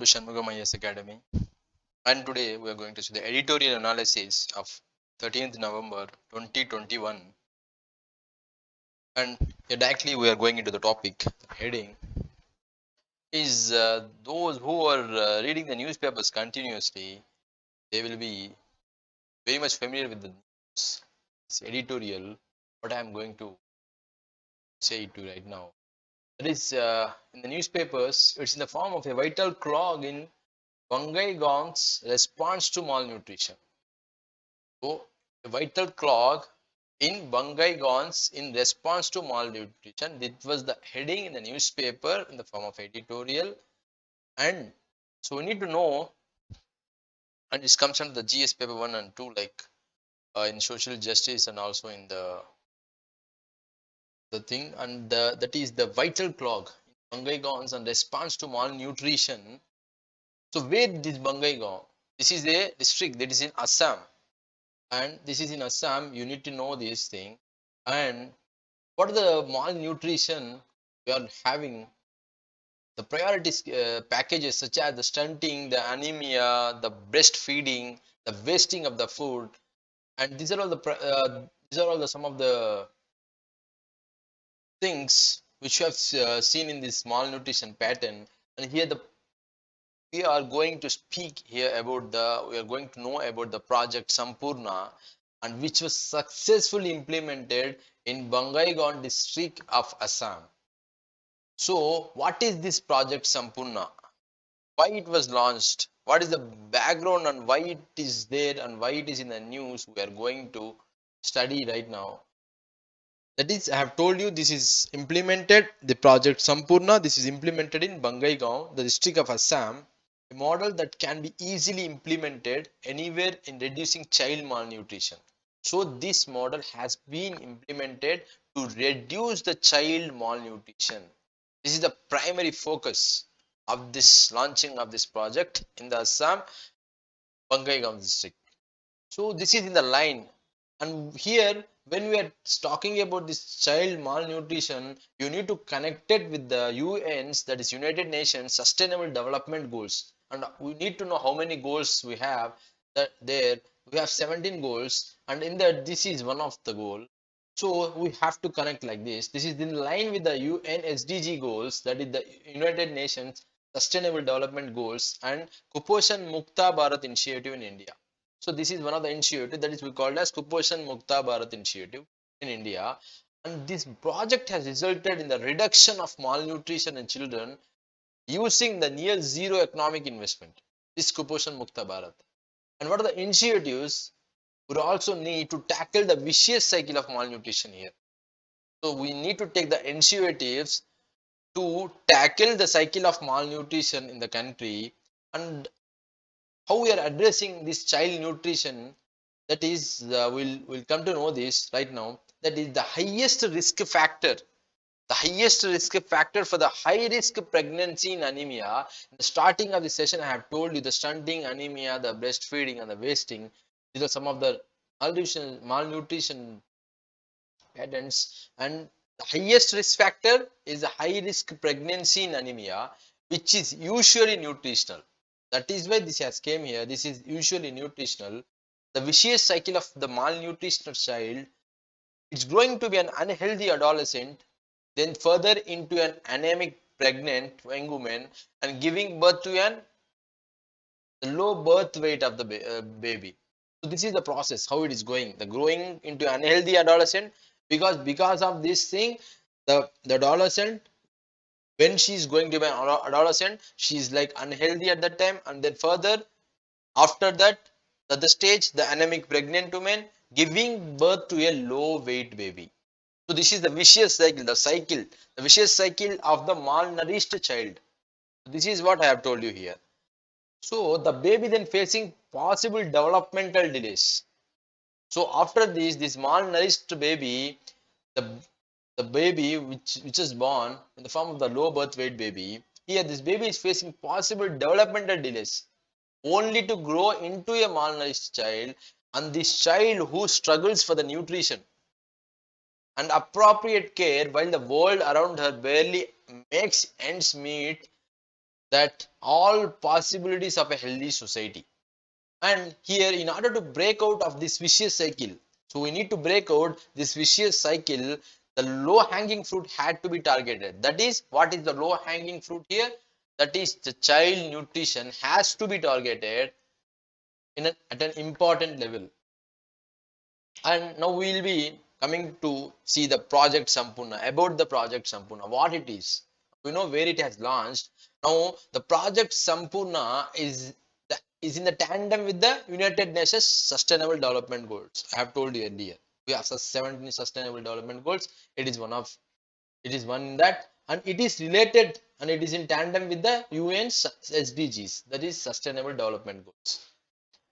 to Shanmugam IAS Academy, and today we are going to see the editorial analysis of 13th November 2021. And directly we are going into the topic. The heading is those who are reading the newspapers continuously, they will be very much familiar with the news. This editorial, what I am going to say to right now. That is in the newspapers, it's in the form of a vital clog in Bangaigaon's response to malnutrition. So, a vital clog in Bangaigaons in response to malnutrition. This was the heading in the newspaper in the form of editorial. And so we need to know, and this comes under the GS paper 1 and 2, like in social justice and also in the thing, and that is the vital clog in Bangaigaons and response to malnutrition. So where is Bangaigaon? This is a district that is in Assam, and this is in Assam. You need to know this thing. And what are the malnutrition we are having? The priorities packages such as the stunting, the anemia, the breastfeeding, the wasting of the food, and these are all the some of the things which you have seen in this malnutrition pattern. And here we are going to speak here about we are going to know about the project Sampurna, and which was successfully implemented in Bangaigaon district of Assam. So what is this project Sampurna? Why it was launched? What is the background and why it is there and why it is in the news? We are going to study right now. That is, I have told you this is implemented, the project Sampurna. This is implemented in Bangaigaon, the district of Assam, a model that can be easily implemented anywhere in reducing child malnutrition. So this model has been implemented to reduce the child malnutrition. This is the primary focus of this launching of this project in the Assam Bangaigaon district. So this is in the line, and here when we are talking about this child malnutrition, you need to connect it with the UN's, that is United Nations Sustainable Development Goals, and we need to know how many goals we have. That there we have 17 goals, and in that this is one of the goal. So we have to connect like this. This is in line with the UN SDG goals, that is the United Nations Sustainable Development Goals, and Kuposhan Mukta Bharat initiative in India. So this is one of the initiative that is we called as Kuposhan Mukta Bharat initiative in India, and this project has resulted in the reduction of malnutrition in children using the near zero economic investment. This Kuposhan Mukta Bharat. And what are the initiatives? We also need to tackle the vicious cycle of malnutrition here. So we need to take the initiatives to tackle the cycle of malnutrition in the country, and how we are addressing this child nutrition. That is we'll come to know this right now. That is the highest risk factor, the highest risk factor for the high risk pregnancy in anemia. In the starting of the session, I have told you the stunting, anemia, the breastfeeding and the wasting. These are some of the malnutrition patterns, and the highest risk factor is the high risk pregnancy in anemia, which is usually nutritional. That is why this has came here. This is usually nutritional. The vicious cycle of the malnutritional child, it's going to be an unhealthy adolescent, then further into an anemic pregnant young woman, and giving birth to an low birth weight of the baby. So this is the process how it is going. The growing into unhealthy adolescent, because of this thing, the adolescent, when she is going to be an adolescent, she is like unhealthy at that time, and then further after that, at the stage, the anemic pregnant woman giving birth to a low weight baby. So this is the vicious cycle, the vicious cycle of the malnourished child. This is what I have told you here. So the baby then facing possible developmental delays. So after this malnourished baby, the the baby which is born in the form of the low birth weight baby, here this baby is facing possible developmental delays, only to grow into a malnourished child, and this child who struggles for the nutrition and appropriate care while the world around her barely makes ends meet. that all possibilities of a healthy society. And here, in order to break out of this vicious cycle, so we need to break out this vicious cycle, the low hanging fruit had to be targeted. That is, what is the low hanging fruit here? That is, the child nutrition has to be targeted at an important level. And now we will be coming to see the project Sampurna, about the project Sampurna, what it is. We know where it has launched. Now the project Sampurna is in the tandem with the United Nations Sustainable Development Goals. I have told you earlier. We have 17 Sustainable Development Goals. It is one in that, and it is related and it is in tandem with the UN's SDGs, that is Sustainable Development Goals,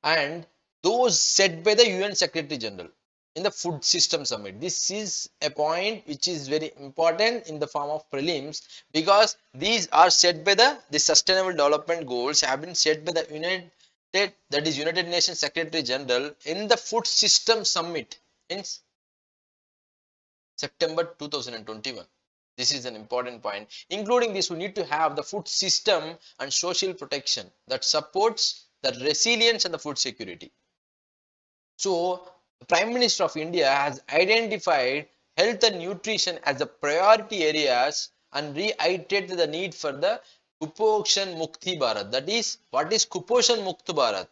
and those set by the UN Secretary General in the Food System Summit. This is a point which is very important in the form of prelims, because these are set by the Sustainable Development Goals have been set by the United Nations Secretary General in the Food System Summit in September 2021. This is an important point. Including this, we need to have the food system and social protection that supports the resilience and the food security. So, the Prime Minister of India has identified health and nutrition as the priority areas and reiterated the need for the Kuposhan Mukti Bharat. That is, what is Kuposhan Mukti Bharat?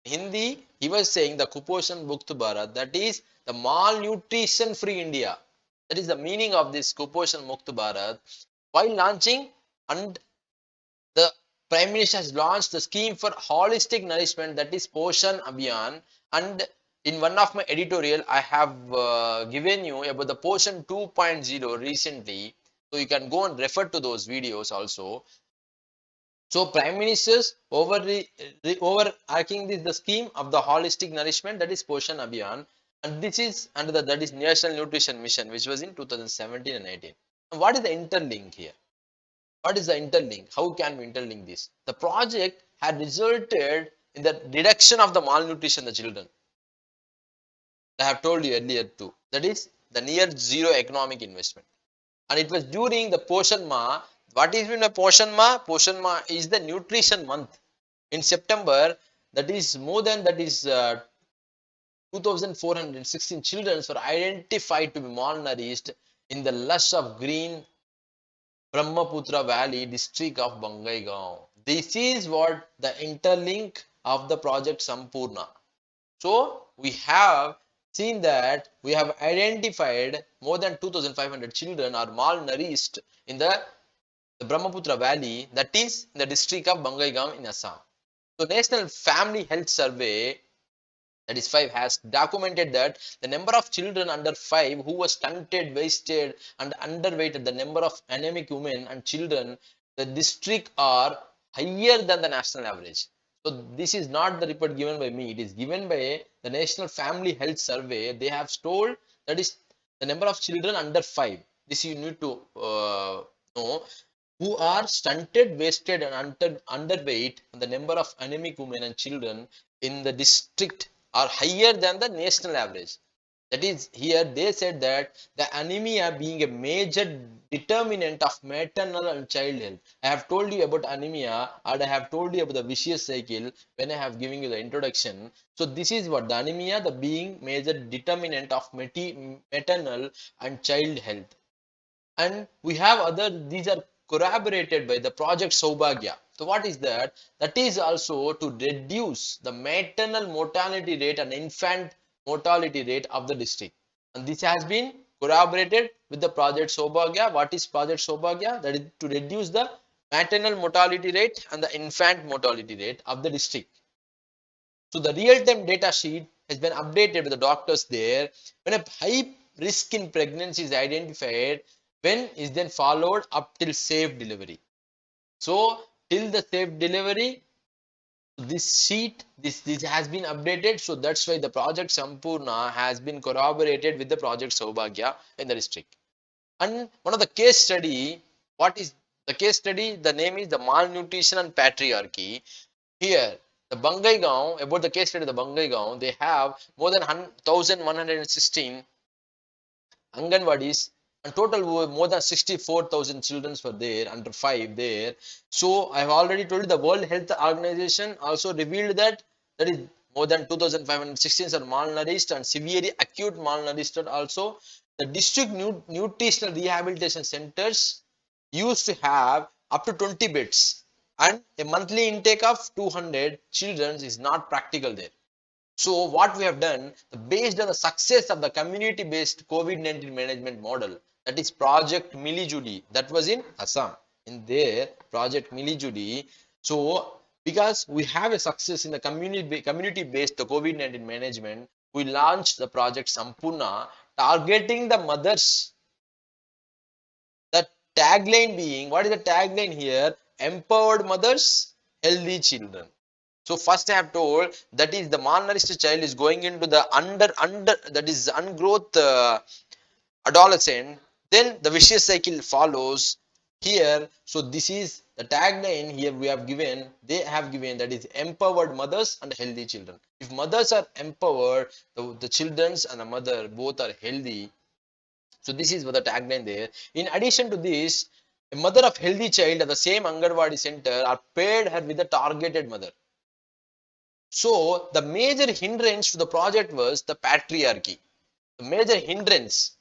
Hindi, he was saying the Kuposhan Mukti Bharat, that is the malnutrition free India. That is the meaning of this Kuposhan Mukti Bharat. While launching, and the Prime Minister has launched the scheme for holistic nourishment, that is Poshan Abhiyan, and in one of my editorial I have given you about the Poshan 2.0 recently, so you can go and refer to those videos also. So Prime Minister's overarching the scheme of the holistic nourishment, that is Poshan Abhiyan, and this is under that is National Nutrition Mission, which was in 2017 and 18. And what is the interlink here? What is the interlink? How can we interlink this? The project had resulted in the reduction of the malnutrition in the children. I have told you earlier too. That is the near zero economic investment. And it was during the Poshan Ma. What is in a Poshan Ma? Poshan Ma is the nutrition month. In September, that is more than 2,416 children were identified to be malnourished in the lush of green Brahmaputra Valley district of Bangaigaon. This is what the interlink of the project Sampurna. So we have seen that we have identified more than 2,500 children are malnourished in the Brahmaputra Valley, that is in the district of Bangaigaon in Assam. So National Family Health Survey, that is 5, has documented that the number of children under 5 who were stunted, wasted and underweight, the number of anemic women and children, the district are higher than the national average. So this is not the report given by me, it is given by the National Family Health Survey. They have told that is the number of children under 5. This you need to know, who are stunted, wasted and underweight, and the number of anemic women and children in the district are higher than the national average. That is, here they said that the anemia being a major determinant of maternal and child health. I have told you about anemia and I have told you about the vicious cycle when I have given you the introduction. So this is what the anemia, the being major determinant of maternal and child health. And we have other, these are corroborated by the project Saubhagya. So what is that? That is also to reduce the maternal mortality rate and infant mortality rate of the district. And this has been corroborated with the project Saubhagya. What is project Saubhagya? That is to reduce the maternal mortality rate and the infant mortality rate of the district. So the real-time data sheet has been updated with the doctors there. When a high risk in pregnancy is identified, when is then followed up till safe delivery. So till the safe delivery, this sheet, this has been updated. So that's why the project Sampurna has been corroborated with the project Saubhagya in the district. And one of the case study, what is the case study? The name is the malnutrition and patriarchy. Here, the Bangaigaon, about the case study of the Bangaigaon, they have more than 1,116 Anganwadis and total more than 64,000 children were there under 5 there. So I have already told you the World Health Organization also revealed that is more than 2,516 are malnourished and severely acute malnourished also. The district nutritional rehabilitation centers used to have up to 20 beds and a monthly intake of 200 children is not practical there. So what we have done, based on the success of the community-based COVID-19 management model, that is Project Milijudi, that was in Assam. In there, Project Milijudi. So because we have a success in the community-based COVID-19 management, we launched the project Sampurna, targeting the mothers. The tagline being, what is the tagline here? Empowered mothers, healthy children. So first I have told that is the malnourished child is going into the under that is ungrowth adolescent. Then the vicious cycle follows here. So this is the tagline here we have given. They have given that is empowered mothers and healthy children. If mothers are empowered, the children's and the mother both are healthy. So this is what the tagline there. In addition to this, a mother of healthy child at the same Anganwadi center are paired her with a targeted mother. So the major hindrance to the project was the patriarchy. The major hindrance.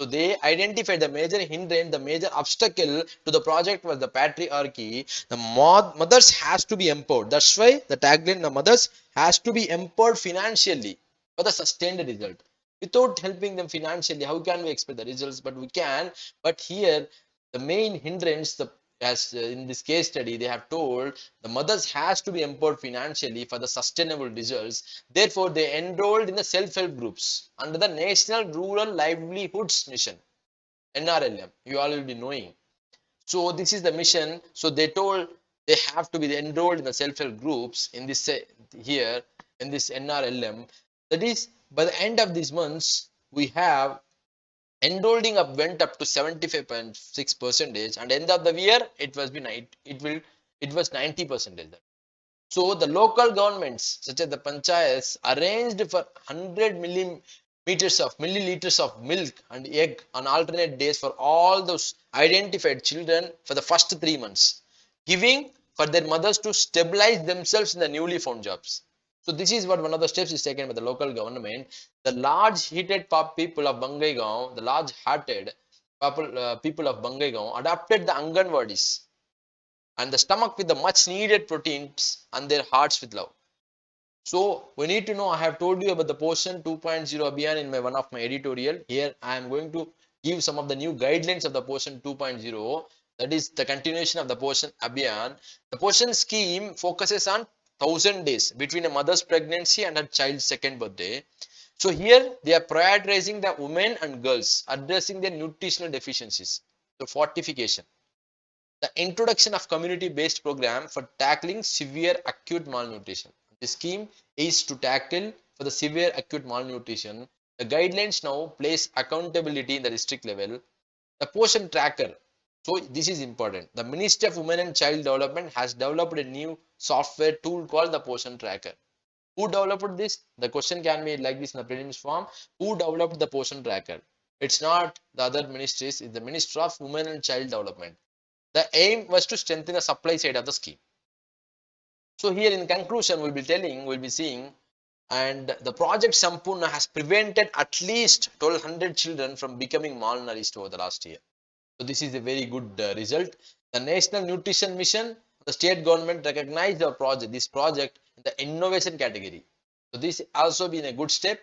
So they identified the major hindrance, the major obstacle to the project was the patriarchy. The mothers has to be empowered. That's why the tagline, the mothers has to be empowered financially for the sustained result. Without helping them financially, how can we expect the results? But we can. But here, the main hindrance, as in this case study, they have told the mothers has to be empowered financially for the sustainable results. Therefore, they enrolled in the self-help groups under the National Rural Livelihoods Mission, NRLM. You all will be knowing. So this is the mission. So they told they have to be enrolled in the self-help groups in this here in this NRLM. That is, by the end of these months, we have enrolling up went up to 75.6 percentage, and end of the year it was 90 percentage. So the local governments such as the panchayats arranged for 100 milliliters of milk and egg on alternate days for all those identified children for the first 3 months, giving for their mothers to stabilize themselves in the newly found jobs. So this is what one of the steps is taken by the local government. The large-hearted people of Bangaigaon, the large-hearted people of Bangaigaon adopted the Anganwadis and the stomach with the much needed proteins and their hearts with love. So we need to know, I have told you about the Poshan 2.0 Abhiyan in one of my editorial. Here I am going to give some of the new guidelines of the Poshan 2.0. That is the continuation of the Poshan Abhiyan. The Poshan scheme focuses on 1,000 days between a mother's pregnancy and her child's second birthday. So here they are prioritizing the women and girls, addressing their nutritional deficiencies. So fortification. The introduction of community-based program for tackling severe acute malnutrition. The scheme is to tackle for the severe acute malnutrition. The guidelines now place accountability in the district level. The portion tracker. So this is important. The Ministry of Women and Child Development has developed a new software tool called the portion tracker. Who developed this? The question can be like this in the prelims form. Who developed the portion tracker? It's not the other ministries, it's the Ministry of Women and Child Development. The aim was to strengthen the supply side of the scheme. So here in conclusion, we'll be seeing, and the project Sampurna has prevented at least 1,200 children from becoming malnourished over the last year. So this is a very good result. The National Nutrition Mission, the state government recognized this project in the innovation category. So this also been a good step,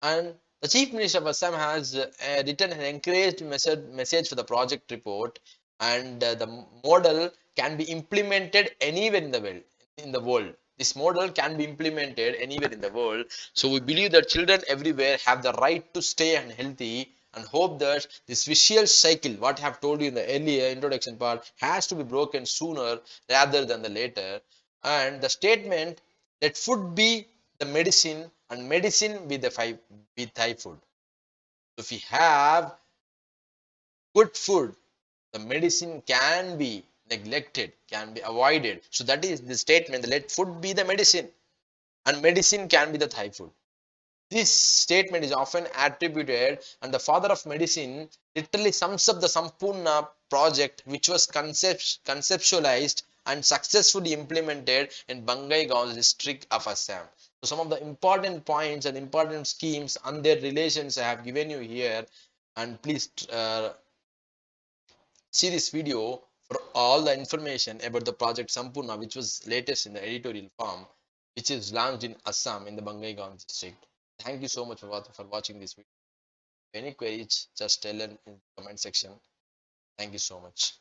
and the Chief Minister of Assam has written an encouraged message for the project report, and the model can be implemented anywhere in the world. This model can be implemented anywhere in the world. So we believe that children everywhere have the right to stay and healthy, and hope that this vicious cycle, what I have told you in the earlier introduction part, has to be broken sooner rather than the later. And the statement, let food be the medicine and medicine be the Thai food. So if we have good food, the medicine can be neglected, can be avoided. So that is the statement, let food be the medicine and medicine can be the Thai food. This statement is often attributed, and the father of medicine literally sums up the Sampurna project, which was conceptualized and successfully implemented in Bangaigaon district of Assam. So some of the important points and important schemes and their relations I have given you here, and please see this video for all the information about the project Sampurna, which was latest in the editorial form, which is launched in Assam in the Bangaigaon district. Thank you so much for watching this video. Any queries, just tell in the comment section. Thank you so much.